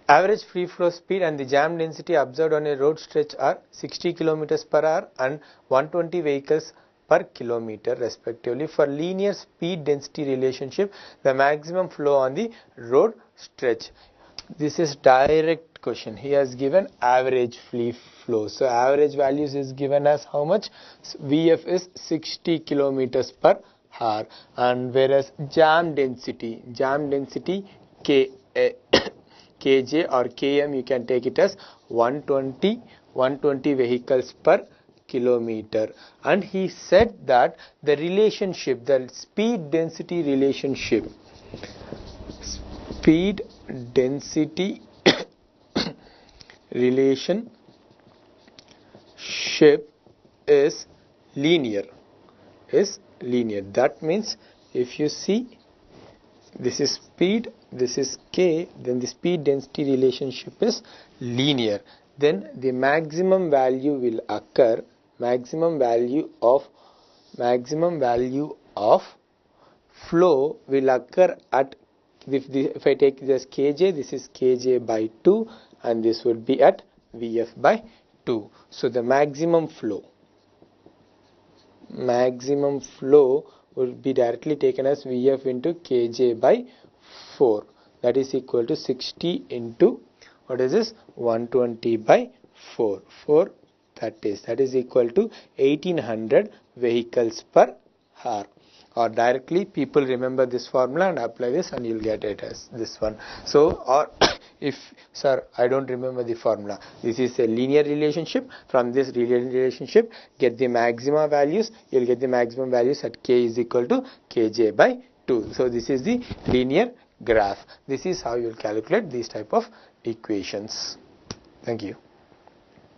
Average free flow speed and the jam density observed on a road stretch are 60 km per hour and 120 vehicles per kilometer respectively. For linear speed density relationship, the maximum flow on the road stretch. This is direct question. He has given average free flow. So average values is given as how much? Vf is 60 kilometers per hour, and whereas jam density K kj or km, you can take it as 120 vehicles per kilometer. And he said that the relationship, the speed density relationship is linear. That means if you see, this is speed, this is k, then the speed density relationship is linear. Then the maximum value will occur, maximum value of flow will occur at, if I take this kj, this is kj by 2, and this would be at Vf by 2. So the maximum flow would be directly taken as Vf into kj by 4. That is equal to 60 into, what is this, 120 by 4. That is equal to 1800 vehicles per hour. Or directly people remember this formula and apply this, and you'll get it as this one. So, or if sir, I don't remember the formula, this is a linear relationship. From this linear relationship, get the maxima values. You'll get the maximum values at k is equal to kj by 2. So this is the linear graph. This is how you'll calculate these type of equations. Thank you.